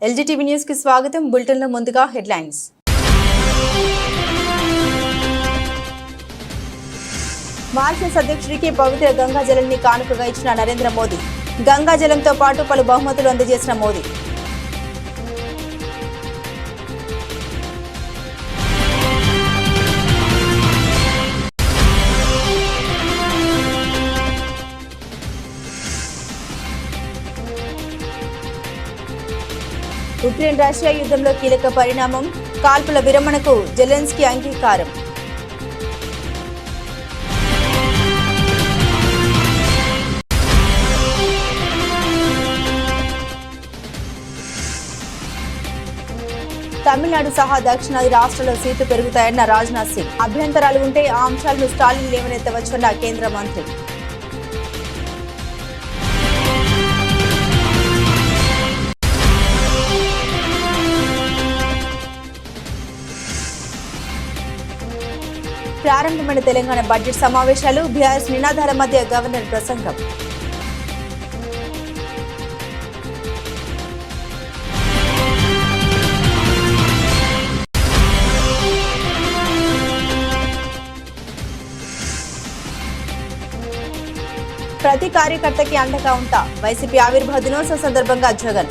ఎల్జీటీవీ news కి స్వాగతం. Bulletin లో ముందుగా హెడ్లైన్స్. మారిషస్ అధ్యక్షుడికి పవిత్ర గంగా జలాన్ని కానుకగా ఇచ్చిన నరేంద్ర మోదీ. గంగా జలంతో పాటు పలు బహుమతులు అందజేసిన మోదీ. ఉక్రెయిన్ రష్యా యుద్ధంలో కీలక పరిణామం. కాల్పుల విరమణకు జెలెన్స్కీ అంగీకారం. తమిళనాడు సహా దక్షిణాది రాష్ట్రాల్లో సీట్లు పెరుగుతాయన్న రాజ్నాథ్ సింగ్. అభ్యంతరాలు ఉంటే ఆ అంశాలను స్టాలిన్ లేవనెత్తవచ్చన్న కేంద్ర మంత్రి. ప్రారంభమైన తెలంగాణ బడ్జెట్ సమావేశాలు. బీఆర్ఎస్ నినాదాల మధ్య గవర్నర్ ప్రసంగం. ప్రతి కార్యకర్తకి అండగా ఉంటా. వైసీపీ ఆవిర్భావ దినోత్సవం సందర్భంగా జగన్.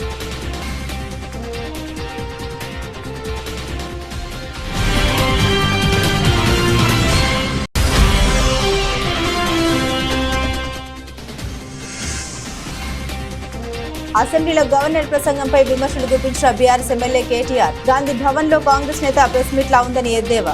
అసెంబ్లీలో గవర్నర్ ప్రసంగంపై విమర్శలు గుప్పించిన బీఆర్ఎస్ ఎమ్మెల్యే కేటీఆర్. గాంధీ భవన్ లో కాంగ్రెస్ నేత ప్రెస్ మీట్ లా ఉందని ఎద్దేవా.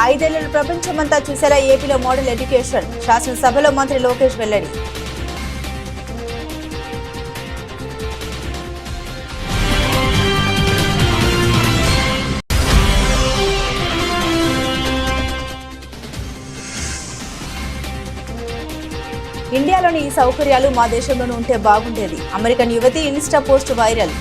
ఐదేళ్లలో ప్రపంచమంతా చూసేలా ఏపీలో మోడల్ ఎడ్యుకేషన్. శాసనసభలో మంత్రి లోకేష్ వెల్లడి. ఇండియాలోని ఈ సౌకర్యాలు మా దేశంలోనూ ఉంటే బాగుండేది. అమెరికన్ యువతి ఇన్స్టా పోస్ట్ వైరల్.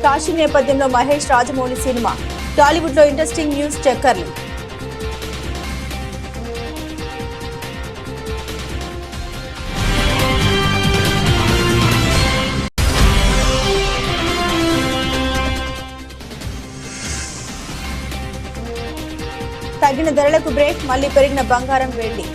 కాశీ నేపథ్యంలో మహేష్ రాజమౌళి సినిమా. టాలీవుడ్ లో ఇంట్రెస్టింగ్ న్యూస్ చక్కర్లు. తగ్గిన ధరలకు బ్రేక్. మళ్లీ పెరిగిన బంగారం, వెండి.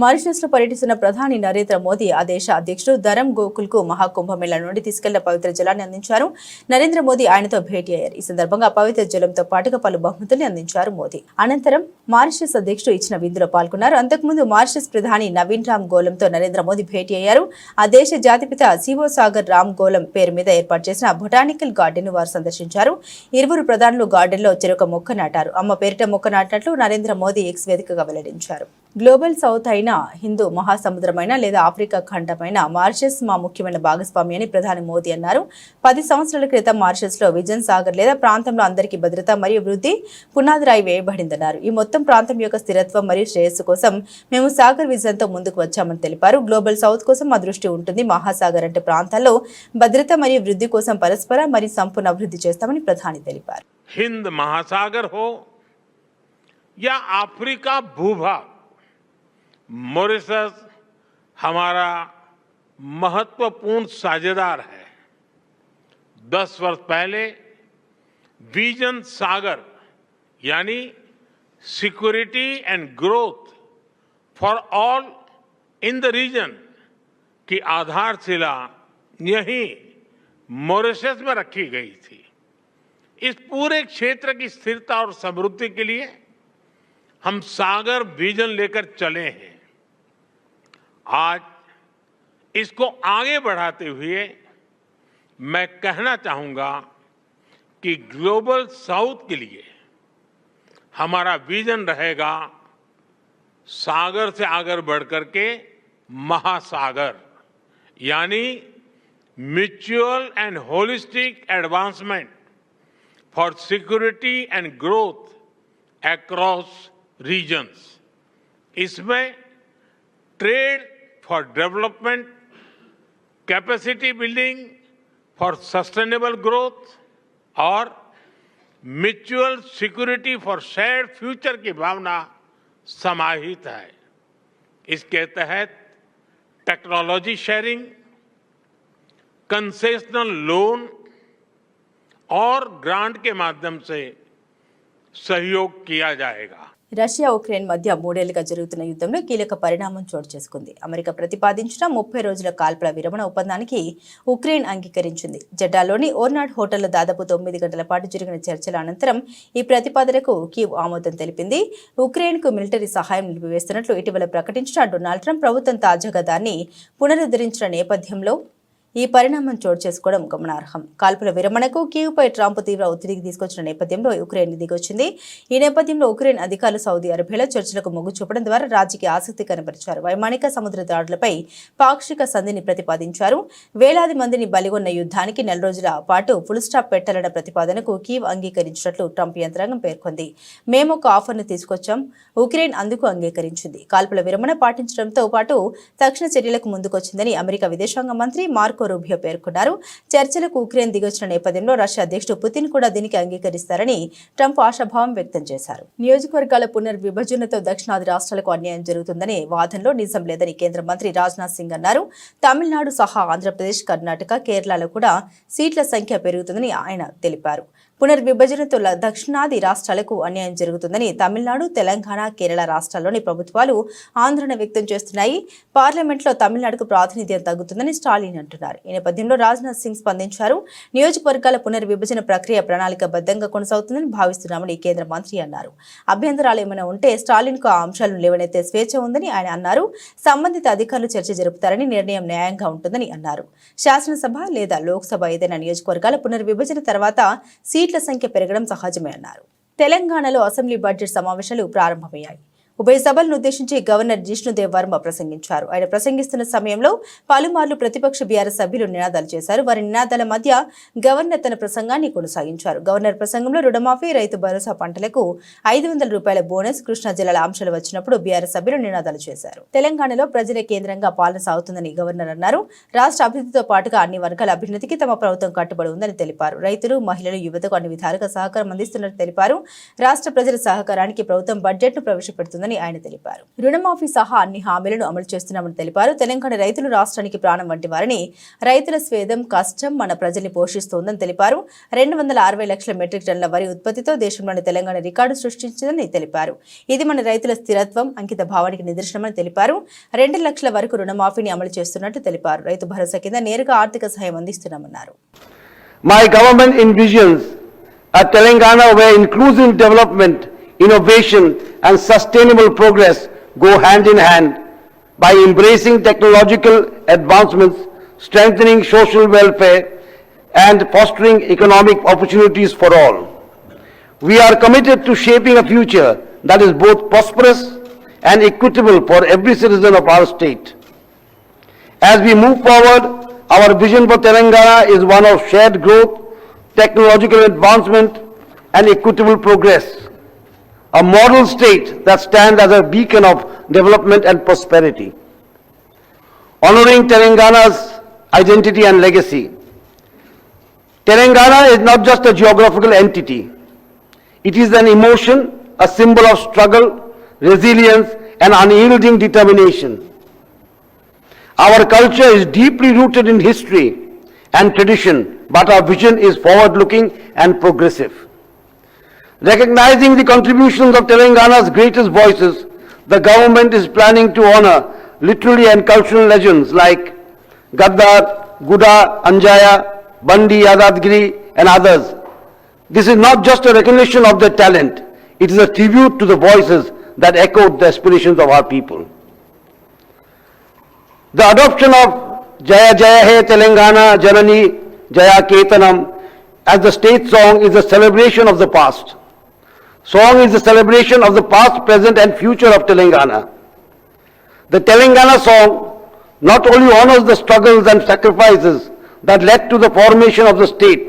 మారిషస్ లో పర్యటిస్తున్న ప్రధాని నరేంద్ర మోదీ ఆ దేశ అధ్యక్షుడు ధరం గోకుల్ కు మహాకుంభమేళా నుండి తీసుకెళ్లిన పవిత్ర జలాన్ని అందించారు. నరేంద్ర మోదీ ఆయనతో భేటీ అయ్యారు. ఈ సందర్భంగా పవిత్ర జలంతో పాటుగా పలు బహుమతుల్ని అందించారు మోదీ. అనంతరం మారిషస్ అధ్యక్షుడు ఇచ్చిన విందులో పాల్గొన్నారు. అంతకుముందు మారిషస్ ప్రధాని నవీన్ రామ్ గోలంతో నరేంద్ర మోదీ భేటీ అయ్యారు. ఆ దేశ జాతిపిత శివో సాగర్ రామ్ గోలం పేరు మీద ఏర్పాటు చేసిన బొటానికల్ గార్డెన్ ను వారు సందర్శించారు. ఇరువురు ప్రధానులు గార్డెన్ లో చెరొక మొక్క నాటారు. అమ్మ పేరిట మొక్క నాటినట్లు నరేంద్ర మోదీ ఎక్స్ వేదికగా వెల్లడించారు. గ్లోబల్ సౌత్ అయిన, హిందూ మహాసముద్రమైన లేదా ఆఫ్రికా ఖండమైన మారిషస్ మా ముఖ్యమైన భాగస్వామి అని ప్రధాని మోదీ అన్నారు. 10 సంవత్సరాల క్రితం మారిషస్ లో విజన్ సాగర్ లేదా ప్రాంతంలో అందరికీ భద్రత మరియు వృద్ధి పునాది రాయి వేయబడిందన్నారు. ఈ మొత్తం ప్రాంతం యొక్క స్థిరత్వం మరియు శ్రేయస్సు కోసం మేము సాగర్ విజన్ తో ముందుకు వచ్చామని తెలిపారు. గ్లోబల్ సౌత్ కోసం మా దృష్టి ఉంటుంది. మహాసాగర్ అంటే ప్రాంతాల్లో భద్రత మరియు వృద్ధి కోసం పరస్పర మరియు సంపూర్ణ అభివృద్ధి చేస్తామని ప్రధాని తెలిపారు. హింద్ మహాసాగర్ హో या अफ्रीका भूभाग, मॉरिशस हमारा महत्वपूर्ण साझेदार है। 10 वर्ष पहले विजन सागर यानी security and growth for all in the region की आधारशिला यहीं मॉरिशस में रखी गई थी। इस पूरे क्षेत्र की स्थिरता और समृद्धि के लिए हम सागर विजन लेकर चले हैं। आज इसको आगे बढ़ाते हुए मैं कहना चाहूंगा कि ग्लोबल साउथ के लिए हमारा विजन रहेगा सागर से आगे बढ़कर के महासागर यानी mutual and holistic advancement for security and growth across regions. इसमें trade for development, capacity building for sustainable growth और mutual security for shared future की भावना समाहित है। इसके तहत टेक्नोलॉजी शेयरिंग, कंसेशनल लोन और ग्रांट के माध्यम से सहयोग किया जाएगा। రష్యా ఉక్రెయిన్ మధ్య మూడేళ్లుగా జరుగుతున్న యుద్ధంలో కీలక పరిణామం చోటు చేసుకుంది. అమెరికా ప్రతిపాదించిన 30 రోజుల కాల్పుల విరమణ ఒప్పందానికి ఉక్రెయిన్ అంగీకరించింది. జెడ్డాలోని ఓర్నాడ్ హోటల్లో దాదాపు 9 గంటల పాటు జరిగిన చర్చల అనంతరం ఈ ప్రతిపాదనకు కీవ్ ఆమోదం తెలిపింది. ఉక్రెయిన్కు మిలిటరీ సహాయం నిలిపివేస్తున్నట్లు ఇటీవల ప్రకటించిన డొనాల్డ్ ట్రంప్ ప్రభుత్వం తాజాగా దాన్ని పునరుద్ధరించిన నేపథ్యంలో ఈ పరిణామం చోటు చేసుకోవడం గమనార్హం. కాల్పుల విరమణకు కీవ్పై ట్రంప్ తీవ్ర ఒత్తిడికి తీసుకొచ్చిన నేపథ్యంలో ఉక్రెయిన్ దిగొచ్చింది. ఈ నేపథ్యంలో ఉక్రెయిన్ అధికారులు సౌదీ అరేబియాలో చర్చలకు మొగ్గు చూపడం ద్వారా రాజకీయ ఆసక్తి కనబరిచారు. వైమానిక సముద్ర దాడులపై పాక్షిక సంధిని ప్రతిపాదించారు. వేలాది మందిని బలిగొన్న యుద్ధానికి 4 రోజుల పాటు ఫుల్ స్టాప్ పెట్టాలన్న ప్రతిపాదనకు కీవ్ అంగీకరించినట్లు ట్రంప్ యంత్రాంగం పేర్కొంది. మేము ఒక ఆఫర్ను తీసుకొచ్చాం, ఉక్రెయిన్ అందుకు అంగీకరించింది. కాల్పుల విరమణ పాటించడంతో పాటు తక్షణ చర్యలకు ముందుకొచ్చిందని అమెరికా విదేశాంగ మంత్రి మార్కో రూబియో పేర్కొన్నారు. చర్చలకు ఉక్రెయిన్ దిగొచ్చిన నేపథ్యంలో రష్యా అధ్యక్షుడు పుతిన్ కూడా దీనికి అంగీకరిస్తారని ట్రంప్ ఆశాభావం వ్యక్తం చేశారు. నియోజకవర్గాల పునర్విభజనతో దక్షిణాది రాష్ట్రాలకు అన్యాయం జరుగుతుందనే వాదనలో నిజం లేదని కేంద్ర మంత్రి రాజ్నాథ్ సింగ్ అన్నారు. తమిళనాడు సహా ఆంధ్రప్రదేశ్, కర్ణాటక, కేరళలో కూడా సీట్ల సంఖ్య పెరుగుతుందని ఆయన తెలిపారు. పునర్విభజనతో దక్షిణాది రాష్ట్రాలకు అన్యాయం జరుగుతుందని తమిళనాడు, తెలంగాణ, కేరళ రాష్ట్రాల్లోని ప్రభుత్వాలు ఆందోళన వ్యక్తం చేస్తున్నాయి. పార్లమెంట్లో తమిళనాడుకు ప్రాతినిధ్యం తగ్గుతుందని స్టాలిన్ అంటున్నారు. ఈ నేపథ్యంలో రాజ్నాథ్ సింగ్ స్పందించారు. నియోజకవర్గాల పునర్విభజన ప్రక్రియ ప్రణాళికబద్ధంగా కొనసాగుతుందని భావిస్తున్నామని కేంద్ర మంత్రి అన్నారు. అభ్యంతరాలు ఏమైనా ఉంటే స్టాలిన్కు ఆ అంశాలను లేవనెత్తే స్వేచ్ఛ ఉందని ఆయన అన్నారు. సంబంధిత అధికారులు చర్చ జరుపుతారని, నిర్ణయం న్యాయంగా ఉంటుందని అన్నారు. శాసనసభ లేదా లోక్సభ ఏదైనా నియోజకవర్గాల పునర్విభజన తర్వాత సీట్ల సంఖ్య పెరగడం సహజమే అన్నారు. తెలంగాణలో అసెంబ్లీ బడ్జెట్ సమావేశాలు ప్రారంభమయ్యాయి. ఉభయ సభలను ఉద్దేశించి గవర్నర్ జిష్ణుదేవ్ వర్మ ప్రసంగించారు. ఆయన ప్రసంగిస్తున్న సమయంలో పలుమార్లు ప్రతిపక్ష బీఆర్ఎస్ సభ్యులు నినాదాలు చేశారు. వారి నినాదాల మధ్య గవర్నర్ తన ప్రసంగాన్ని కొనసాగించారు. గవర్నర్ ప్రసంగంలో రుణమాఫీ, రైతు భరోసా, పంటలకు 500 రూపాయల బోనస్, కృష్ణా జిల్లాల అంశాలు వచ్చినప్పుడు బీఆర్ఎస్ సభ్యులు నినాదాలు చేశారు. తెలంగాణలో ప్రజల కేంద్రంగా పాలన సాగుతుందని గవర్నర్ అన్నారు. రాష్ట్ర అభివృద్ధితో పాటుగా అన్ని వర్గాల అభ్యున్నతికి తమ ప్రభుత్వం కట్టుబడి ఉందని తెలిపారు. రైతులు, మహిళలు, యువతకు అన్ని విధాలుగా సహకారం అందిస్తున్నట్టు తెలిపారు. రాష్ట్ర ప్రజల సహకారానికి ప్రభుత్వం బడ్జెట్ను ప్రవేశపెడుతుందని ఆయన తెలిపారు. రుణమాఫీ సహా అన్ని హామీలను అమలు చేస్తున్నామని తెలిపారు. తెలంగాణ రైతులు రాష్ట్రానికి ప్రాణం వంటి వారిని, రైతుల స్వేదం, కష్టం మన ప్రజల్ని పోషిస్తోందని తెలిపారు. 260 లక్షల మెట్రిక్ టన్నుల వరి ఉత్పత్తితో దేశంలోని తెలంగాణ రికార్డు సృష్టించిందని తెలిపారు. ఇది మన రైతుల స్థిరత్వం, అంకిత భావానికి నిదర్శనమని తెలిపారు. 2 లక్షల వరకు రుణమాఫీని అమలు చేస్తున్నట్టు తెలిపారు. రైతు భరోసా కింద నేరుగా ఆర్థిక సహాయం అందిస్తున్నామన్నారు. My government envisions a Telangana where inclusive development, innovation and sustainable progress go hand in hand by embracing technological advancements, strengthening social welfare and fostering economic opportunities for all. We are committed to shaping a future that is both prosperous and equitable for every citizen of our state. As we move forward, our vision for Telangana is one of shared growth, technological advancement and equitable progress. A model state that stands as a beacon of development and prosperity. Honoring Telangana's identity and legacy. Telangana is not just a geographical entity. It is an emotion, a symbol of struggle, resilience and unyielding determination. Our culture is deeply rooted in history and tradition, but our vision is forward-looking and progressive. Recognizing the contributions of Telangana's greatest voices, the government is planning to honor literary and cultural legends like Gaddar, Guda, Anjaya, Bandi, Yadadgiri and others. This is not just a recognition of their talent, it is a tribute to the voices that echoed the aspirations of our people. The adoption of Jaya Jaya He Telangana Janani Jaya Ketanam as the state song is a celebration of the past. Song is a celebration of the past, present and future of Telangana. The Telangana song not only honors the struggles and sacrifices that led to the formation of the state,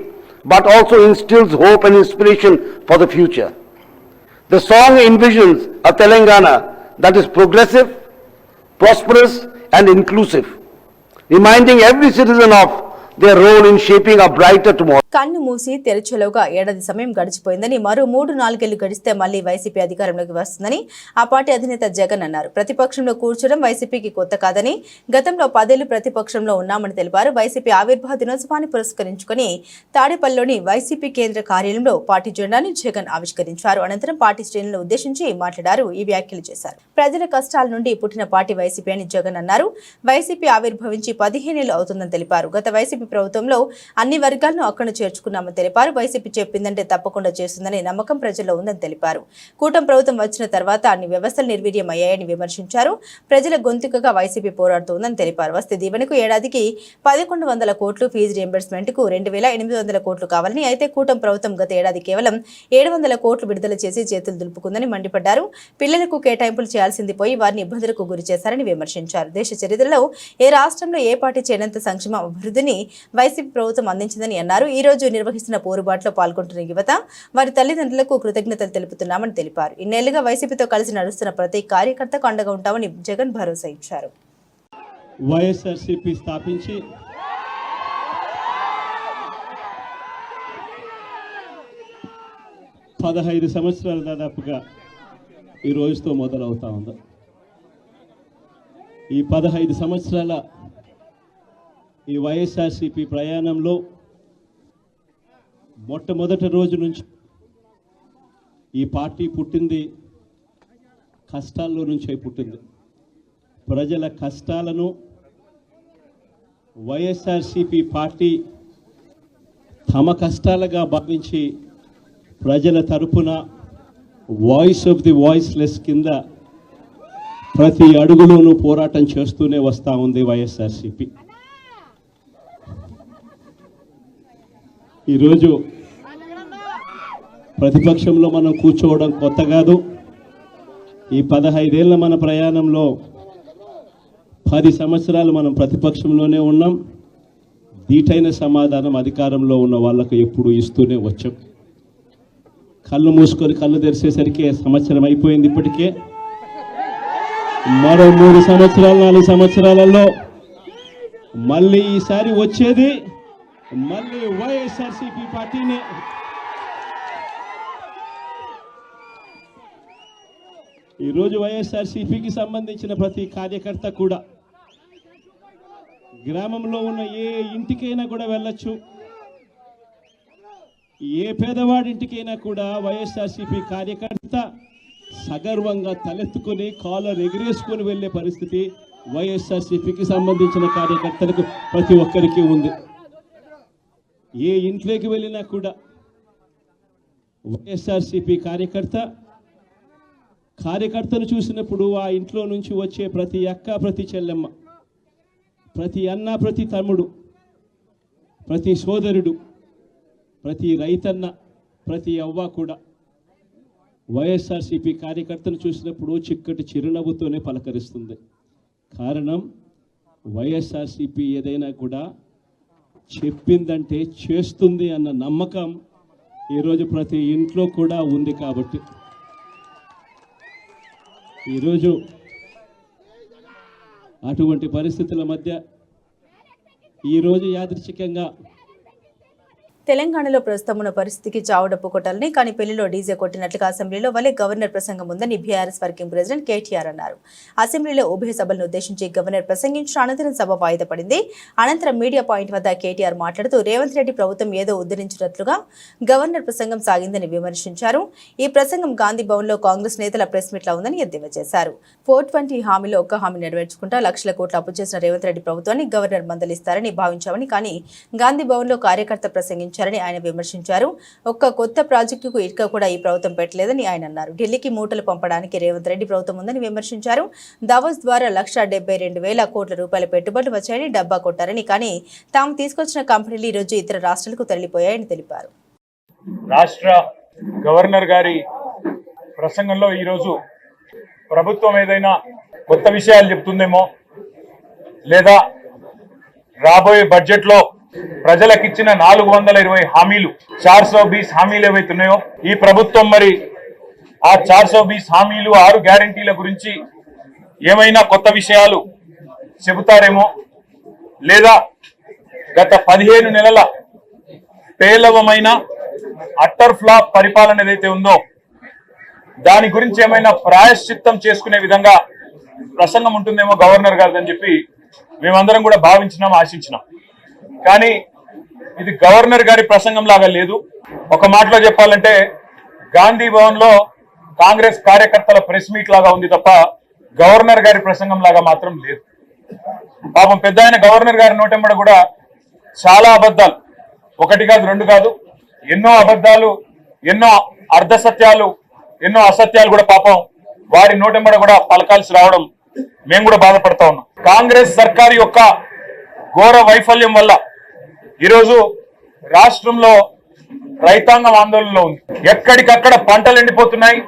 but also instills hope and inspiration for the future. The song envisions a Telangana that is progressive, prosperous and inclusive, reminding every citizen of their role in shaping a brighter tomorrow. కన్ను మూసి తెరచేలోగా ఏడాది సమయం గడిచిపోయిందని మరో 3-4 ఏళ్లు గడిస్తే మళ్లీ YCP అధికారంలోకి వస్తుందని ఆ పార్టీ అధినేత జగన్ అన్నారు. ప్రతిపక్షంలో కూర్చోడం వైసీపీకి కొత్త కాదని, గతంలో 10 ఏళ్లు ప్రతిపక్షంలో ఉన్నామని తెలిపారు. వైసీపీ ఆవిర్భావ దినోత్సవాన్ని పురస్కరించుకుని తాడేపల్లిలోని వైసీపీ కేంద్ర కార్యాలయంలో పార్టీ జెండాను జగన్ ఆవిష్కరించారు. అనంతరం పార్టీ శ్రేణులను ఉద్దేశించి మాట్లాడారు. ఈ వ్యాఖ్యలు చేశారు. ప్రజల కష్టాల నుండి పుట్టిన పార్టీ వైసీపీ అని జగన్ అన్నారు. వైసీపీ ఆవిర్భవించి 15 ఏళ్లు అవుతుందని తెలిపారు. గత వైసీపీ ప్రభుత్వంలో అన్ని వర్గాలను అక్కడ చేర్చుకున్నామని తెలిపారు. వైసీపీ చెప్పిందంటే తప్పకుండా చేస్తుందని నమ్మకం ప్రజల్లో ఉందని తెలిపారు. కూటమి ప్రభుత్వం వచ్చిన తర్వాత అన్ని వ్యవస్థలు నిర్వీర్యం అయ్యాయని విమర్శించారు. ప్రజల గొంతుకగా వైసీపీ పోరాడుతోందని తెలిపారు. వసతి దీవెనకు ఏడాదికి 1100 కోట్లు, ఫీజు రియంబర్స్మెంట్ కు 2800 కోట్లు కావాలని, అయితే కూటమి ప్రభుత్వం గత ఏడాది కేవలం 700 కోట్లు విడుదల చేసి చేతులు దులుపుకుందని మండిపడ్డారు. పిల్లలకు కేటాయింపులు చేయాల్సింది పోయి వారిని ఇబ్బందులకు గురి చేశారని విమర్శించారు. దేశ చరిత్రలో ఏ రాష్ట్రంలో ఏ పార్టీ చేయనంత సంక్షేమ అభివృద్ధిని వైసీపీ ప్రభుత్వం అందించిందని అన్నారు. ఈ రోజు నిర్వహిస్తున్న పోరుబాటులో పాల్గొంటున్న యువత వారి తల్లిదండ్రులకు కృతజ్ఞతలు తెలుపుతున్నామని తెలిపారు. ఇన్నేళ్లుగా వైసీపీతో కలిసి నడుస్తున్న ప్రతి కార్యకర్తకు అండగా ఉంటామని జగన్ భరోసా ఇచ్చారు. వైఎస్ఆర్సీపీ స్థాపించి 15 సంవత్సరాలు దాదాపుగా ఈ రోజుతో మొదలవుతా ఉంది. ఈ 15 సంవత్సరాల ఈ వైఎస్ఆర్సీపీ ప్రయాణంలో మొట్టమొదటి రోజు నుంచి ఈ పార్టీ పుట్టింది కష్టాల్లో నుంచే పుట్టింది. ప్రజల కష్టాలను వైఎస్ఆర్సీపీ పార్టీ తమ కష్టాలుగా భావించి ప్రజల తరపున వాయిస్ ఆఫ్ ది వాయిస్లెస్ కింద ప్రతి అడుగులోనూ పోరాటం చేస్తూనే వస్తూ ఉంది వైఎస్ఆర్సీపీ. ఈరోజు ప్రతిపక్షంలో మనం కూర్చోవడం కొత్త కాదు. ఈ 15 ఏళ్ల మన ప్రయాణంలో 10 సంవత్సరాలు మనం ప్రతిపక్షంలోనే ఉన్నాం. దీటైన సమాధానం అధికారంలో ఉన్న వాళ్ళకు ఎప్పుడు ఇస్తూనే వచ్చాం. కళ్ళు మూసుకొని కళ్ళు తెరిచేసరికి సంవత్సరం అయిపోయింది. ఇప్పటికే మరో 3 సంవత్సరాలు 4 సంవత్సరాలలో మళ్ళీ ఈసారి వచ్చేది మళ్ళీ వైఎస్ఆర్సీపీ పార్టీనే. ఈరోజు వైఎస్ఆర్సీపీకి సంబంధించిన ప్రతి కార్యకర్త కూడా గ్రామంలో ఉన్న ఏ ఇంటికైనా కూడా వెళ్ళొచ్చు. ఏ పేదవాడింటికైనా కూడా వైఎస్ఆర్సీపీ కార్యకర్త సగర్వంగా తలెత్తుకుని కాలర్ ఎగిరేసుకొని వెళ్ళే పరిస్థితి వైఎస్ఆర్సీపీకి సంబంధించిన కార్యకర్తలకు ప్రతి ఒక్కరికి ఉంది. ఏ ఇంట్లోకి వెళ్ళినా కూడా వైఎస్ఆర్సీపీ కార్యకర్తను చూసినప్పుడు ఆ ఇంట్లో నుంచి వచ్చే ప్రతి అక్క, ప్రతి చెల్లెమ్మ, ప్రతి అన్న, ప్రతి తమ్ముడు, ప్రతి సోదరుడు, ప్రతి రైతన్న, ప్రతి అవ్వ కూడా వైఎస్ఆర్సీపీ కార్యకర్తను చూసినప్పుడు చిక్కటి చిరునవ్వుతోనే పలకరిస్తుంది. కారణం వైఎస్ఆర్సీపీ ఏదైనా కూడా చెప్పిందంటే చేస్తుంది అన్న నమ్మకం ఈరోజు ప్రతి ఇంట్లో కూడా ఉంది. కాబట్టి ఈరోజు అటువంటి పరిస్థితుల మధ్య ఈరోజు యాదృచ్ఛికంగా తెలంగాణలో ప్రస్తుతం ఉన్న పరిస్థితికి చావుడప్పు కొట్టాలని, కానీ పెళ్లిలో డీజే కొట్టినట్లుగా అసెంబ్లీలో వలె గవర్నర్ ప్రసంగం ఉందని బీఆర్ఎస్ వర్కింగ్ ప్రెసిడెంట్ కేటీఆర్ అన్నారు. అసెంబ్లీలో ఉభయ సభలను ఉద్దేశించి గవర్నర్ ప్రసంగించిన అనంతరం సభ వాయిదా పడింది. అనంతరం మీడియా పాయింట్ వద్ద కేటీఆర్ మాట్లాడుతూ రేవంత్ రెడ్డి ప్రభుత్వం ఏదో ఉద్ధరించినట్లుగా గవర్నర్ ప్రసంగం సాగిందని విమర్శించారు. ఈ ప్రసంగం గాంధీ భవన్ లో కాంగ్రెస్ నేతల ప్రెస్ మీట్ లా ఉందని ఎద్దేవా చేశారు. 420 హామీలో ఒక్క హామీ నెరవేర్చుకుంటా లక్షల కోట్ల అప్పు చేసిన రేవంత్ రెడ్డి ప్రభుత్వాన్ని గవర్నర్ మందలిస్తారని భావించామని, కానీ గాంధీ భవన్ లో కార్యకర్త ప్రసంగించారని ఆయన విమర్శించారు. ఒక్క కొత్త ప్రాజెక్టుకు ఇటుక కూడా ఈ ప్రభుత్వం పెట్టలేదని ఆయన అన్నారు. ఢిల్లీకి మూటలు పంపడానికి రేవంత్ రెడ్డి ప్రభుత్వం ఉందని విమర్శించారు. దావోస్ ద్వారా 1,72,000 కోట్ల రూపాయల పెట్టుబడులు వచ్చాయని డబ్బా కొట్టారని, కానీ తాము తీసుకొచ్చిన కంపెనీలు ఈ రోజు ఇతర రాష్ట్రాలకు తరలిపోయాయని తెలిపారు. రాష్ట్ర గవర్నర్ గారి ప్రసంగంలో ఈరోజు ప్రభుత్వం ఏదైనా కొత్త విషయాలు చెప్తుందేమో, లేదా రాబోయే బడ్జెట్లో ప్రజలకు ఇచ్చిన 420 హామీలు 420 హామీలు ఏవైతున్నాయో ఈ ప్రభుత్వం మరి ఆ 420 హామీలు 6 గ్యారంటీల గురించి ఏమైనా కొత్త విషయాలు చెబుతారేమో, లేదా గత 15 నెలల పేలవమైన అట్టర్ ఫ్లాప్ పరిపాలన ఏదైతే ఉందో దాని గురించి ఏమైనా ప్రాయశ్చిత్తం చేసుకునే విధంగా ప్రసంగం ఉంటుందేమో గవర్నర్ గారిదని చెప్పి మేమందరం కూడా భావించినాం, ఆశించినాం. కానీ ఇది గవర్నర్ గారి ప్రసంగం లాగా లేదు. ఒక మాటలో చెప్పాలంటే గాంధీ భవన్ లో కాంగ్రెస్ కార్యకర్తల ప్రెస్ మీట్ లాగా ఉంది తప్ప గవర్నర్ గారి ప్రసంగం లాగా మాత్రం లేదు. పాపం పెద్ద ఆయన గవర్నర్ గారి నోటెంబడ కూడా చాలా అబద్ధాలు, ఒకటి కాదు రెండు కాదు, ఎన్నో అబద్ధాలు, ఎన్నో అర్ధ సత్యాలు, ఎన్నో అసత్యాలు కూడా పాపం వారి నోటెంబడ కూడా పలకాల్సి రావడం మేము కూడా బాధపడతా ఉన్నాం. కాంగ్రెస్ సర్కారు యొక్క ఘోర వైఫల్యం వల్ల ఈరోజు రాష్ట్రంలో రైతాంగం ఆందోళనలో ఉంది. ఎక్కడికక్కడ పంటలు ఎండిపోతున్నాయి.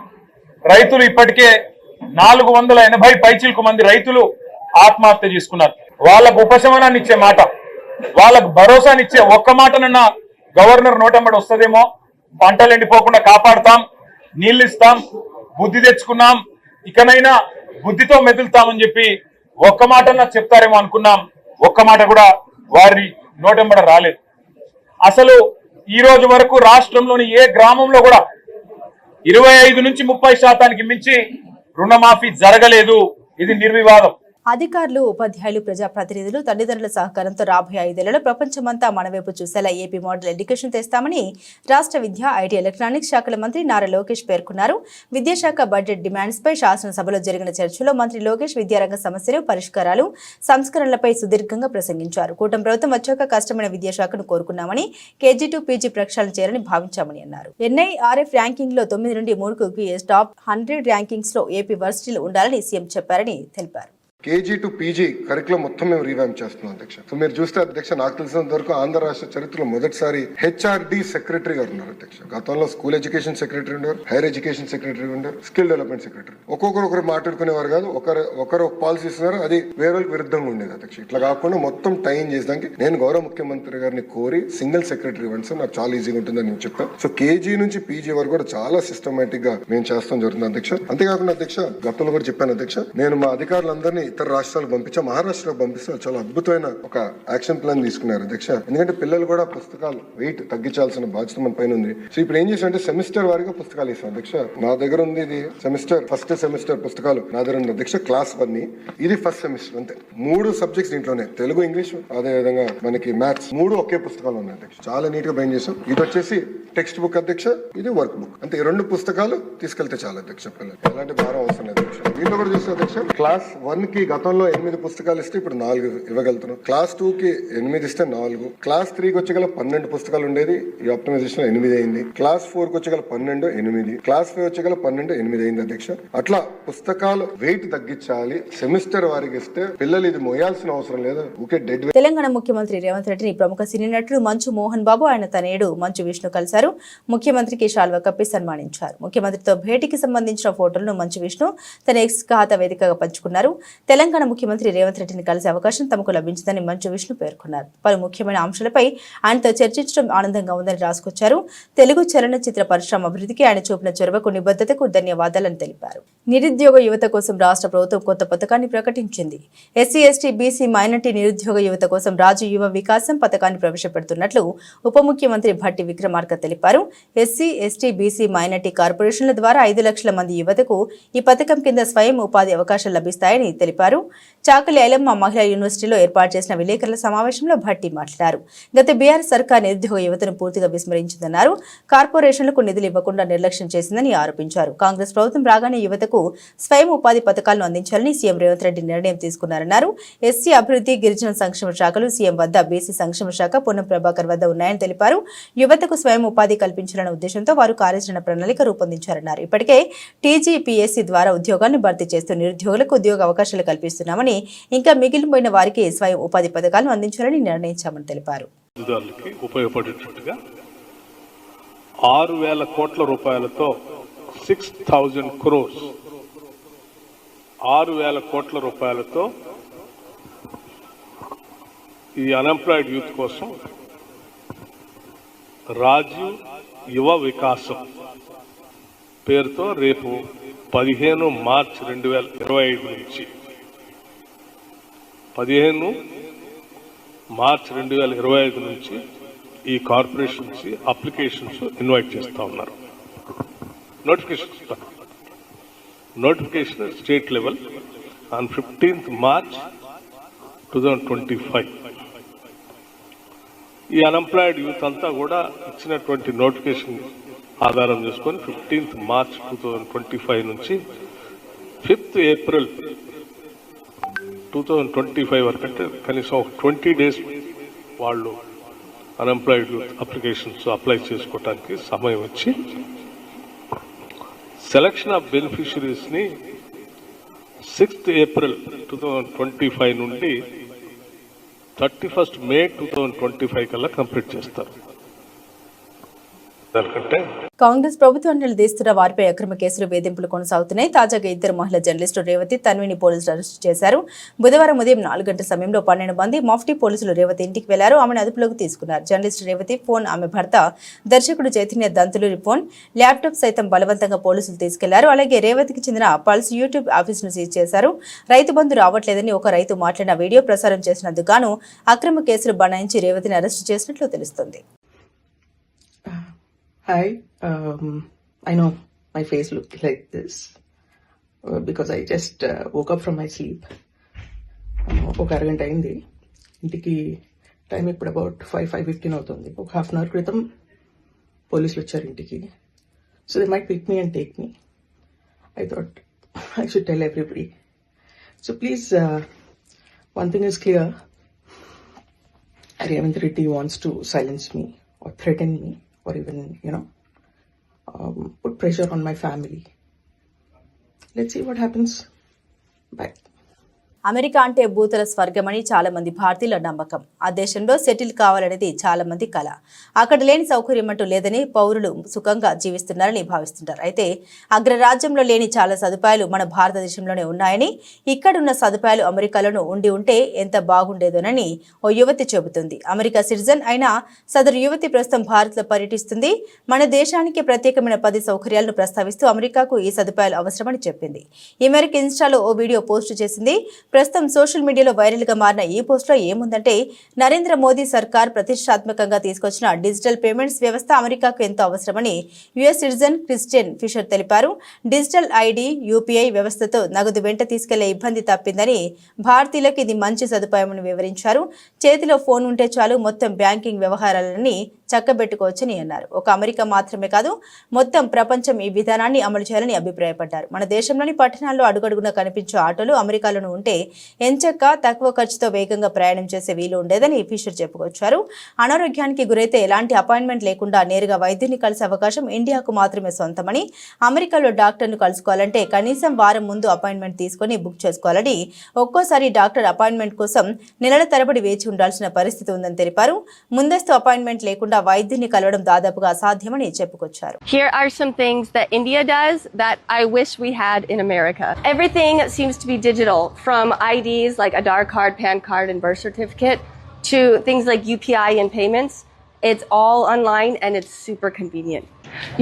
రైతులు ఇప్పటికే 480 పైచిలకు మంది రైతులు ఆత్మహత్య చేసుకున్నారు. వాళ్ళకు ఉపశమనాన్ని ఇచ్చే మాట, వాళ్ళకు భరోసానిచ్చే ఒక్క మాటనన్నా గవర్నర్ నోటెంబడి వస్తుందేమో. పంటలు ఎండిపోకుండా కాపాడుతాం, నీళ్లు ఇస్తాం, బుద్ధి తెచ్చుకున్నాం, ఇకనైనా బుద్ధితో మెదులుతామని చెప్పి ఒక్క మాటన్నా చెప్తారేమో అనుకున్నాం. ఒక్క మాట కూడా వారి నోటెంబడ రాలేదు. అసలు ఈ రోజు వరకు రాష్ట్రంలోని ఏ గ్రామంలో కూడా 25 నుంచి 30% మించి రుణమాఫీ జరగలేదు. ఇది నిర్వివాదం. అధికారులు, ఉపాధ్యాయులు, ప్రజాప్రతినిధులు, తల్లిదండ్రుల సహకారంతో రాబోయే 5 ఏళ్లలో ప్రపంచమంతా మన వైపు చూసేలా ఏపీ మోడల్ ఎడ్యుకేషన్ తెస్తామని రాష్ట్ర విద్యా, ఐటీ, ఎలక్ట్రానిక్స్ శాఖల మంత్రి నారా లోకేష్ పేర్కొన్నారు. విద్యాశాఖ బడ్జెట్ డిమాండ్స్ పై శాసనసభలో జరిగిన చర్చలో మంత్రి లోకేష్ విద్యారంగ సమస్యలు, పరిష్కారాలు, సంస్కరణలపై సుదీర్ఘంగా ప్రసంగించారు. కూటమి ప్రభుత్వం వచ్చాక కష్టమైన విద్యాశాఖను కోరుకున్నామని, కేజీ టు పీజీ ప్రక్షాళన చేయాలని భావించామని అన్నారు. ఎన్ఐఆర్ఎఫ్ ర్యాంకింగ్ లో 9 నుండి 3కు టాప్ 100 ర్యాంకింగ్స్ లో ఏపీ వర్సిటీలు ఉండాలని సీఎం చెప్పారని తెలిపారు. కేజీ టు పీజీ కరికులం మొత్తం మేము రీవ్యాంప్ చేస్తున్నాం అధ్యక్ష. సో మీరు చూస్తే అధ్యక్ష, నాకు తెలిసినంత వరకు ఆంధ్ర రాష్ట్ర చరిత్రలో మొదటిసారి హెచ్ఆర్డి సెక్రటరీ గారు ఉన్నారు అధ్యక్ష. గతంలో స్కూల్ ఎడ్యుకేషన్ సెక్రటరీ ఉన్నారు, హైయర్ ఎడ్యుకేషన్ సెక్రటరీ ఉన్నారు, స్కిల్ డెవలప్మెంట్ సెక్రటరీ. ఒకరు మాట్లాడుకునేవారు కాదు, ఒకరు పాలసీ ఇస్తున్నారు, అది వేరే విరుద్ధంగా ఉండేది అధ్యక్ష. ఇట్లా కాకుండా మొత్తం టైం చేసడానికి నేను గౌరవ ముఖ్యమంత్రి గారిని కోరి సింగిల్ సెక్రటరీ ఇవ్వండి సార్, నాకు చాలా ఈజీగా ఉంటుందని నేను చెప్పాను. సో కేజీ నుంచి పీజీ వరకు కూడా చాలా సిస్టమేటిక్ గా మేము చేస్తాం జరుగుతుంది అధ్యక్ష. అంతేకాకుండా అధ్యక్ష, గతంలో కూడా చెప్పాను అధ్యక్ష, నేను మా అధికారులందరినీ ఇతర రాష్ట్రాలకు పంపించా, మహారాష్ట్రకు పంపిస్తే చాలా అద్భుతమైన ఒక యాక్షన్ ప్లాన్ తీసుకున్నారు అధ్యక్ష. ఎందుకంటే పిల్లలు కూడా పుస్తకాలు వెయిట్ తగ్గించాల్సిన బాధ్యత మన పైన ఉంది. సో ఇప్పుడు ఏం చేసాం అంటే సెమిస్టర్ వారిగా పుస్తకాలు ఇస్తాం అధ్యక్ష. నా దగ్గర ఉంది ఇది ఫస్ట్ సెమిస్టర్ పుస్తకాలు నా దగ్గర ఉంది అధ్యక్ష. క్లాస్ 1 ఇది ఫస్ట్ సెమిస్టర్ అంతే. 3 సబ్జెక్ట్స్ దీంట్లోనే, తెలుగు, ఇంగ్లీష్, అదే విధంగా మనకి మ్యాథ్స్, 3 ఒకే పుస్తకాలు ఉన్నాయి అధ్యక్ష. చాలా నీట్ గా బైండ్ చేసాం. ఇది వచ్చేసి టెక్స్ట్ బుక్ అధ్యక్ష, ఇది వర్క్ బుక్ అంతే. 2 పుస్తకాలు తీసుకెళ్తే చాలా అధ్యక్ష. పిల్లలు ఎలాంటి భారం అవసరం లేదు అధ్యక్ష. దీంట్లో కూడా చూస్తే అధ్యక్ష, క్లాస్ 1 కి గతంలో 8 పుస్తకాలు ఇస్తే ఇప్పుడు 4 ఇవ్వగలుగుతున్నాం. క్లాస్ 2 కి 8 ఇస్తే 4, క్లాస్ 3 కి వచ్చేగల 12 పుస్తకాలు ఉండేది, ఈ ఆప్టిమైజేషన్ 8 అయింది. క్లాస్ 4 కి వచ్చేగల 12, 8, క్లాస్ 5 వచ్చేగల 12, 8 అయింది అధ్యక్ష. అట్లా పుస్తకాలు వెయిట్ తగ్గించాలి, సెమిస్టర్ వారికి ఇస్తే పిల్లలు ఇది మోయాల్సిన అవసరం లేదు. ఊకే డెడ్. తెలంగాణ ముఖ్యమంత్రి రేవంత్ రెడ్డిని ప్రముఖ సినీ నటుడు మంచు మోహన్ బాబు, ఆయన తనయుడు మంచు విష్ణు కలిశారు. ముఖ్యమంత్రికి శాల్వా కప్పి సన్మానించారు. ముఖ్యమంత్రితో భేటీకి సంబంధించిన ఫోటోలను మంచు విష్ణు తన ఎక్స్ ఖాతా వేదికగా పంచుకున్నారు. తెలంగాణ ముఖ్యమంత్రి రేవంత్ రెడ్డిని కలిసే అవకాశం తమకు లభించిందని మంచు విష్ణు పేర్కొన్నారు. పలు ముఖ్యమైన అంశాలపై ఆయనతో చర్చించడం ఆనందంగా ఉందని రాసుకొచ్చారు. తెలుగు చలనచిత్ర పరిశ్రమ అభివృద్ధికి ఆయన చూపిన చొరవకు, నిబద్ధతకు ధన్యవాదాలని తెలిపారు. నిరుద్యోగ యువత కోసం రాష్ట్ర ప్రభుత్వం కొత్త పథకాన్ని ప్రకటించింది. ఎస్సీ, ఎస్టీ, బీసీ, మైనార్టీ నిరుద్యోగ యువత కోసం రాజు యువ వికాసం పథకాన్ని ప్రవేశపెడుతున్నట్లు ఉప ముఖ్యమంత్రి భట్టి విక్రమార్క తెలిపారు. ఎస్సీ, ఎస్టీ, బీసీ, మైనార్టీ కార్పొరేషన్ల ద్వారా 5 లక్షల మంది యువతకు ఈ పథకం కింద స్వయం ఉపాధి అవకాశాలు లభిస్తాయని తెలిపారు. చాకలి ఐలమ్మ మహిళా యూనివర్సిటీలో ఏర్పాటు చేసిన విలేకరుల సమావేశంలో భట్టి మాట్లాడారు. గత బీఆర్ సర్కార్ నిరుద్యోగ యువతను పూర్తిగా విస్మరించిందన్నారు. కార్పొరేషన్లకు నిధులు ఇవ్వకుండా నిర్లక్ష్యం చేసిందని ఆరోపించారు. కాంగ్రెస్ ప్రభుత్వం రాగానే యువతకు స్వయం ఉపాధి పథకాలను అందించాలని సీఎం రేవంత్ రెడ్డి నిర్ణయం తీసుకున్నారన్నారు. ఎస్సీ అభివృద్ధి, గిరిజన సంక్షేమ శాఖలు సీఎం వద్ద, బీసీ సంక్షేమ శాఖ పొన్నం ప్రభాకర్ వద్ద ఉన్నాయని తెలిపారు. యువతకు స్వయం ఉపాధి కల్పించాలన్న ఉద్దేశంతో వారు కార్యాచరణ ప్రణాళిక రూపొందించారన్నారు. ఇప్పటికే టీజీపీఎస్సీ ద్వారా ఉద్యోగాన్ని భర్తీ చేస్తూ నిరుద్యోగులకు ఉద్యోగ అవకాశాలు కల్పిస్తున్నామని, ఇంకా మిగిలిపోయిన వారికి స్వయం ఉపాధి పథకాలను అందించాలని నిర్ణయించామని తెలిపారు. ఉపయోగపడేటట్టుగా 6,000 కోట్ల రూపాయలతో 6,000 crores 6,000 కోట్ల రూపాయలతో ఈ అన్ఎంప్లాయిడ్ యూత్ కోసం రాజీవ్ యువ వికాసం పేరుతో రేపు 15 మార్చి 2025 నుంచి 15 మార్చి 2025 నుంచి ఈ కార్పొరేషన్ నుంచి అప్లికేషన్స్ ఇన్వైట్ చేస్తూ ఉన్నారు. Notification state level on 15th March 2025. ఈ అన్ఎంప్లాయిడ్ యూత్ అంతా కూడా ఇచ్చినటువంటి నోటిఫికేషన్ ఆధారం చేసుకొని 15th March 2025 నుంచి 5th April 2025 వరకు, అంటే కనీసం 20 days వాళ్ళు అన్ఎంప్లాయిడ్ యూత్ అప్లికేషన్స్ అప్లై చేసుకోవడానికి సమయం ఇచ్చి సెలక్షన్ ఆఫ్ బెనిఫిషరీస్ని 6th April 2025 నుండి 31st May 2025 కల్లా కంప్లీట్ చేస్తారు. దానికంటే కాంగ్రెస్ ప్రభుత్వం నిలదీస్తున్న వారిపై అక్రమ కేసులు వేధింపులు కొనసాగుతున్నాయి. తాజాగా ఇద్దరు మహిళా జర్నలిస్టులు రేవతి, తన్విని పోలీసులు అరెస్టు చేశారు. బుధవారం ఉదయం 4 గంటల సమయంలో 12 మంది మఫ్టీ పోలీసులు రేవతి ఇంటికి వెళ్లారు. ఆమెను అదుపులోకి తీసుకున్నారు. జర్నలిస్టు రేవతి ఫోన్, ఆమె భర్త దర్శకుడు చైతన్య దంతులూరి ఫోన్, ల్యాప్టాప్ సైతం బలవంతంగా పోలీసులు తీసుకెళ్లారు. అలాగే రేవతికి చెందిన పల్స్ యూట్యూబ్ ఆఫీసును సీజ్ చేశారు. రైతు బంధు రావట్లేదని ఒక రైతు మాట్లాడిన వీడియో ప్రసారం చేసినందుకు గాను అక్రమ కేసులు బనాయించి రేవతిని అరెస్టు చేసినట్లు తెలుస్తోంది. Hi, I know my face looked like this because I just woke up from my sleep. ఒక అరగంట అయింది. ఇంటికి టైం ఇప్పుడు అబౌట్ 5:15 అవుతుంది. ఒక హాఫ్ అన్ అవర్ క్రితం పోలీసులు వచ్చారు ఇంటికి. So they might pick me and take me. I thought I should tell everybody. So please, one thing is clear. Revanth Reddy wants to silence me or threaten me, or even, put pressure on my family. Let's see what happens. Bye. America అంటే భూతల స్వర్గమని చాలా మంది భారతీయుల నమ్మకం. ఆ దేశంలో settle కావాలనేది చాలా మంది కల. అక్కడ లేని సౌకర్యం అంటూ లేదని పౌరులు సుఖంగా జీవిస్తున్నారని భావిస్తుంటారు. అయితే అగ్రరాజ్యంలో లేని చాలా సదుపాయాలు మన భారతదేశంలోనే ఉన్నాయని, ఇక్కడున్న సదుపాయాలు అమెరికాలోనూ ఉంటే ఎంత బాగుండేదోనని ఓ యువతి చెబుతుంది. అమెరికా సిటిజన్ అయిన సదరు యువతి ప్రస్తుతం భారత్లో పర్యటిస్తుంది. మన దేశానికి ప్రత్యేకమైన 10 సౌకర్యాలను ప్రస్తావిస్తూ అమెరికాకు ఈ సదుపాయాలు అవసరమని చెప్పింది. ఈ మేరకు ఇన్స్టాలో ఓ వీడియో పోస్టు చేసింది. ప్రస్తుతం సోషల్ మీడియాలో వైరల్ గా మారిన ఈ పోస్టులో ఏముందంటే, నరేంద్ర మోదీ సర్కార్ ప్రతిష్టాత్మకంగా తీసుకొచ్చిన డిజిటల్ పేమెంట్స్ వ్యవస్థ అమెరికాకు ఎంతో అవసరమని యుఎస్ సిటిజన్ క్రిస్టియన్ ఫిషర్ తెలిపారు. డిజిటల్ ఐడి, యూపీఐ వ్యవస్థతో నగదు వెంట తీసుకెళ్లే ఇబ్బంది తప్పిందని, భారతీయులకు ఇది మంచి సదుపాయమని వివరించారు. చేతిలో ఫోన్ ఉంటే చాలు మొత్తం బ్యాంకింగ్ వ్యవహారాలని చక్కబెట్టుకోవచ్చని అన్నారు. ఒక అమెరికా మాత్రమే కాదు, మొత్తం ప్రపంచం ఈ విధానాన్ని అమలు చేయాలని అభిప్రాయపడ్డారు. మన దేశంలోని పట్టణాల్లో అడుగడుగునా కనిపించే ఆటోలు అమెరికాలోనూ ఉంటే ఎంచక్క తక్కువ ఖర్చుతో వేగంగా ప్రయాణం చేసే వీలు ఉండేదని ఫిషర్ చెప్పుకొచ్చారు. అనారోగ్యానికి గురైతే ఎలాంటి అపాయింట్మెంట్ లేకుండా నేరుగా వైద్యుని కలిసే అవకాశం ఇండియాకు మాత్రమే సొంతమని, అమెరికాలో డాక్టర్ను కలుసుకోవాలంటే కనీసం వారం ముందు అపాయింట్మెంట్ తీసుకుని బుక్ చేసుకోవాలని, ఒక్కోసారి డాక్టర్ అపాయింట్మెంట్ కోసం నెలల తరబడి వేచి ఉండాల్సిన పరిస్థితి ఉందని తెలిపారు. ముందస్తు అపాయింట్మెంట్ లేకుండా వైద్యుని కలవడం దాదాపుగా అసాధ్యమని చెప్పుకొచ్చారు. Here are some things that India does that I wish we had in America. Everything seems to be digital, from IDs like Aadhaar card, PAN card, and birth certificate to things like UPI and payments. It's all online and it's super convenient.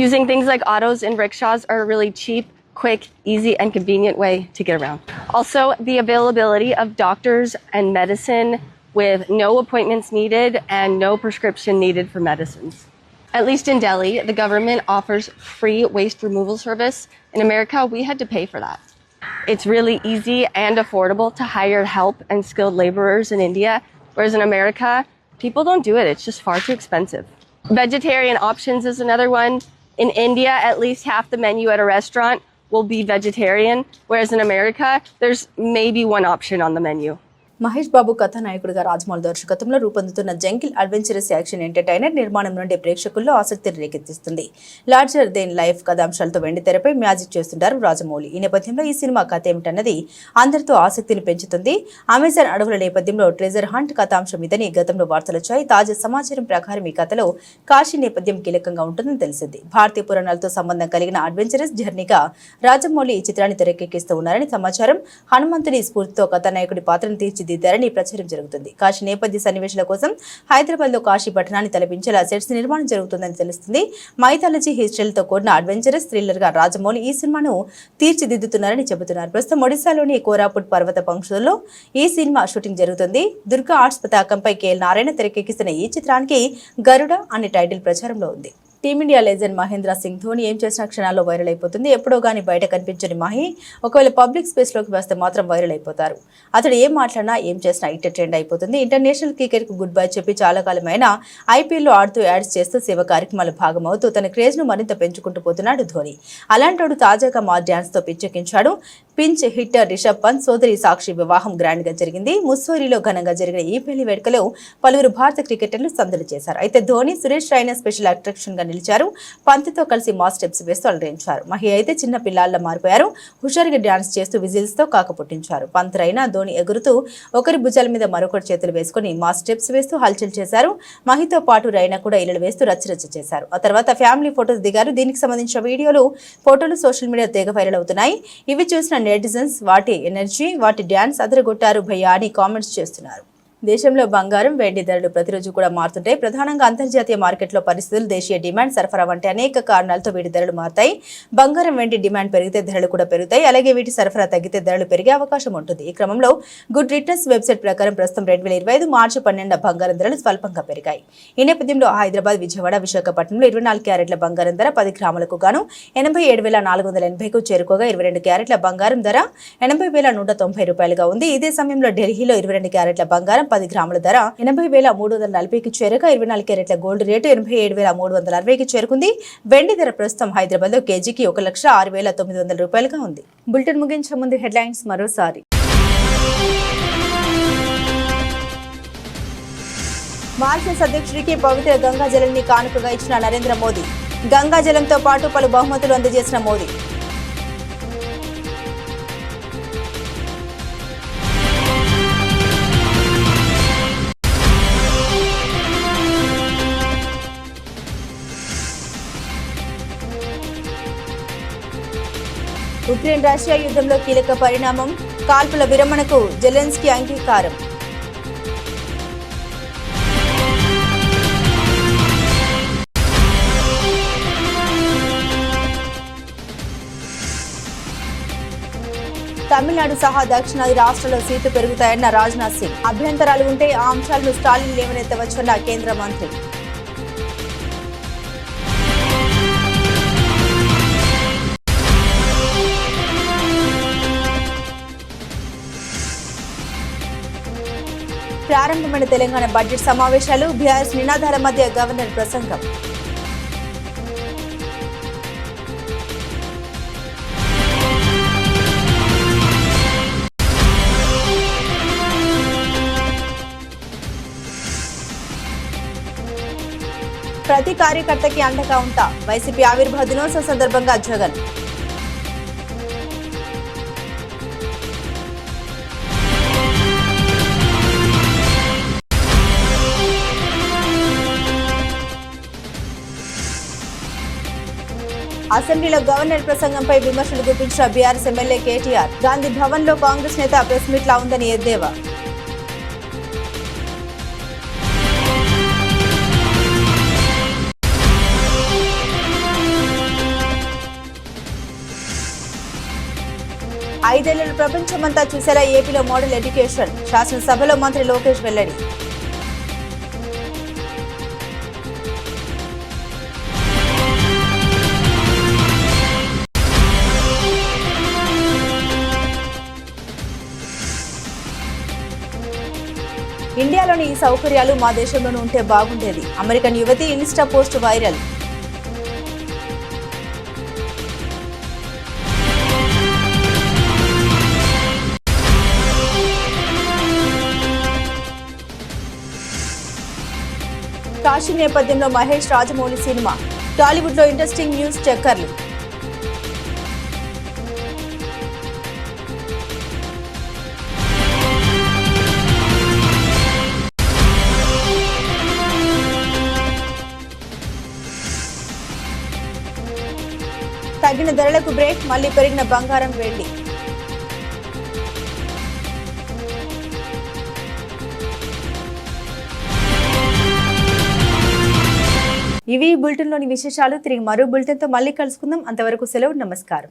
Using things like autos and rickshaws are a really cheap, quick, easy, and convenient way to get around. Also, the availability of doctors and medicine with no appointments needed and no prescription needed for medicines. At least in Delhi, the government offers free waste removal service. In America, we had to pay for that. It's really easy and affordable to hire help and skilled laborers in India, whereas in America, people don't do it. It's just far too expensive. Vegetarian options is another one. In India, at least half the menu at a restaurant will be vegetarian, whereas in America, there's maybe one option on the menu. Mahesh Babu కథానాయకుడిగా రాజమౌళి దర్శకత్వంలో రూపొందుతున్న jungle adventurous action entertainer నిర్మాణం నుండి ప్రేక్షకుల్లో ఆసక్తిని రేకెత్తిస్తుంది. Larger than life కథాంశాలతో వెండితెరపై magic చేస్తుంటారు రాజమౌళి. ఈ నేపథ్యంలో ఈ సినిమా కథ ఏమిటన్నది అందరితో ఆసక్తిని పెంచుతుంది. అమెజాన్ అడవుల నేపథ్యంలో ట్రెజర్ హంట్ కథాంశం ఇదని గతంలో వార్తలొచ్చాయి. తాజా సమాచారం ప్రకారం ఈ కథలో కాశీ నేపథ్యం కీలకంగా ఉంటుందని తెలిసింది. భారతీయ పురాణాలతో సంబంధం కలిగిన అడ్వెంచరస్ జర్నీగా రాజమౌళి ఈ చిత్రాన్ని తెరకెక్కిస్తూ ఉన్నారని సమాచారం. హనుమంతుడి స్ఫూర్తితో కథానాయకుడి పాత్రను తీర్చిదిద్దారు తీర్చిదిద్దారని ప్రచారం జరుగుతుంది. కాశీ నేపథ్య సన్నివేశాల కోసం హైదరాబాద్ లో కాశీ పట్టణాన్ని తలపించేలా సెట్స్ నిర్మాణం జరుగుతుందని తెలుస్తుంది. మైథాలజీ హిస్టరీలతో కూడిన అడ్వెంచరస్ థ్రిల్లర్ గా రాజమౌళి ఈ సినిమాను తీర్చిదిద్దుతున్నారని చెబుతున్నారు. ప్రస్తుతం ఒడిశాలోని కోరాపుట్ పర్వత పంక్తుల్లో ఈ సినిమా షూటింగ్ జరుగుతుంది. దుర్గా ఆర్ట్స్ పతాకంపై కేఎల్ నారాయణ తెరకెక్కిస్తున్న ఈ చిత్రానికి గరుడ అనే టైటిల్ ప్రచారంలో ఉంది. టీమిండియా లెజెండ్ మహేంద్ర సింగ్ ధోని ఏం చేసిన క్షణాల్లో వైరల్ అయిపోతుంది. ఎప్పుడో గానీ బయట కనిపించని మహి ఒకవేళ పబ్లిక్ స్పేస్ లోకి వస్తే మాత్రం వైరల్ అయిపోతారు. అతడు ఏం మాట్లాడినా ఏం చేసినా ఇట్ట ట్రెండ్ అయిపోతుంది. ఇంటర్నేషనల్ క్రికెట్ కు గుడ్ బై చెప్పి చాలా కాలమైన ఐపీఎల్ లో ఆడుతూ యాడ్స్ చేస్తూ సేవ కార్యక్రమాల భాగమవుతూ తన క్రేజ్ ను మరింత పెంచుకుంటూ పోతున్నాడు ధోని. అలాంటి తాజాగా మా డ్యాన్స్ తో పిచ్చెక్కించాడు. పించ్ హిట్టర్ రిషబ్ పంత్ సోదరి సాక్షి వివాహం గ్రాండ్ గా జరిగింది. ముస్సోరిలో ఘనంగా జరిగిన ఈ పెళ్లి వేడుకలో పలువురు భారత క్రికెటర్లు సందడి చేశారు. అయితే ధోని సురేష్ రైనా స్పెషల్ అట్రాక్షన్ గా నిలిచారు. పంత్తో కలిసి మాస్ స్టెప్స్ వేస్తూ అలరించారు. మహి అయితే చిన్న పిల్లాళ్ళ మారిపోయారు. హుషారుగా డాన్స్ చేస్తూ విజిల్స్ తో కాకపుట్టించారు. పంత్ రైనా ధోని ఎగురుతూ ఒకరి భుజాల మీద మరొకరి చేతులు వేసుకుని మాస్ స్టెప్స్ వేస్తూ హల్చల్ చేశారు. మహితో పాటు రైనా కూడా ఇళ్లలు వేస్తూ రచ్చరచ్చ చేశారు. ఆ తర్వాత ఫ్యామిలీ ఫోటోస్ దిగారు. దీనికి సంబంధించిన వీడియోలు ఫోటోలు సోషల్ మీడియా తెగ వైరల్ అవుతున్నాయి. ఇవి చూసిన నెటిజన్స్ వాటి ఎనర్జీ వాటి డ్యాన్స్ అదరగొట్టారు భయ్యా అని కామెంట్స్ చేస్తున్నారు. దేశంలో బంగారం వెండి ధరలు ప్రతిరోజు కూడా మారుతుంటాయి. ప్రధానంగా అంతర్జాతీయ మార్కెట్లో పరిస్థితులు, దేశీయ డిమాండ్, సరఫరా వంటి అనేక కారణాలతో వీటి ధరలు మారుతాయి. బంగారం వెండి డిమాండ్ పెరిగితే ధరలు కూడా పెరుగుతాయి. అలాగే వీటి సరఫరా తగ్గితే ధరలు పెరిగే అవకాశం ఉంటుంది. ఈ క్రమంలో గుడ్ రిటర్న్స్ వెబ్సైట్ ప్రకారం ప్రస్తుతం 2025 మార్చి 12 బంగారం ధరలు స్వల్పంగా పెరిగాయి. ఈ నేపథ్యంలో హైదరాబాద్, విజయవాడ, విశాఖపట్నంలో 24 క్యారెట్ల బంగారం ధర 10 గ్రాములకు గాను 87,480కు చేరుకోగా 22 క్యారెట్ల బంగారం ధర 80,190 రూపాయలుగా ఉంది. ఇదే సమయంలో ఢిల్లీలో 22 క్యారెట్ల బంగారం 10 గ్రాముల ధర 80,340కి చేరగా 24 క్యారెట్ల గోల్డ్ రేటు 87,360కి చేరుకుంది. వెండి ధర ప్రస్తుతం హైదరాబాద్ లో కేజీకి 1,06,900 రూపాయలుగా ఉంది. బులెటిన్ ముగించే ముందు హెడ్లైన్స్ మరోసారి. మారిషస్ అధ్యక్షుడికి పవిత్ర గంగాజలాన్ని కానుకగా ఇచ్చిన నరేంద్ర మోదీ. గంగాజలంతో పాటు పలు బహుమతులు అందజేసిన మోదీ. ఉక్రెయిన్ రష్యా యుద్ధంలో కీలక పరిణామం. కాల్పుల విరమణకు జెలెన్స్కీ అంగీకారం. తమిళనాడు సహా దక్షిణాది రాష్ట్రాల్లో సీట్లు పెరుగుతాయన్న రాజ్నాథ్ సింగ్. అభ్యంతరాలు ఉంటే ఆ అంశాలను స్టాలిన్ లేవనెత్తవచ్చన్న కేంద్ర మంత్రి. ప్రారంభమైన తెలంగాణ బడ్జెట్ సమావేశాలు. బీఆర్ఎస్ నినాదాల మధ్య గవర్నర్ ప్రసంగం. ప్రతి కార్యకర్తకి అండగా ఉంటా. వైసీపీ ఆవిర్భావ దినోత్సవం సందర్భంగా జగన్. అసెంబ్లీలో గవర్నర్ ప్రసంగంపై విమర్శలు గుప్పించిన బీఆర్ఎస్ ఎమ్మెల్యే కేటీఆర్. గాంధీ భవన్ లో కాంగ్రెస్ నేత ప్రెస్ మీట్ లా ఉందని ఎద్దేవా. ఐదేళ్లలో ప్రపంచమంతా చూసేలా ఏపీలో మోడల్ ఎడ్యుకేషన్. శాసనసభలో మంత్రి లోకేష్ వెల్లడి. ఇండియాలోని ఈ సౌకర్యాలు మా దేశంలోనూ ఉంటే బాగుండేది. అమెరికన్ యువతి ఇన్స్టా పోస్ట్ వైరల్. కాశీ నేపథ్యంలో మహేష్ రాజమౌళి సినిమా. టాలీవుడ్ లో ఇంట్రెస్టింగ్ న్యూస్ చక్కర్లు. తగ్గిన ధరలకు బ్రేక్. మళ్లీ పెరిగిన బంగారం, వెండి. ఇవి బులెటిన్లోని విశేషాలు. తిరిగి మరో బులెటిన్తో మళ్ళీ కలుసుకుందాం. అంతవరకు సెలవు. నమస్కారం.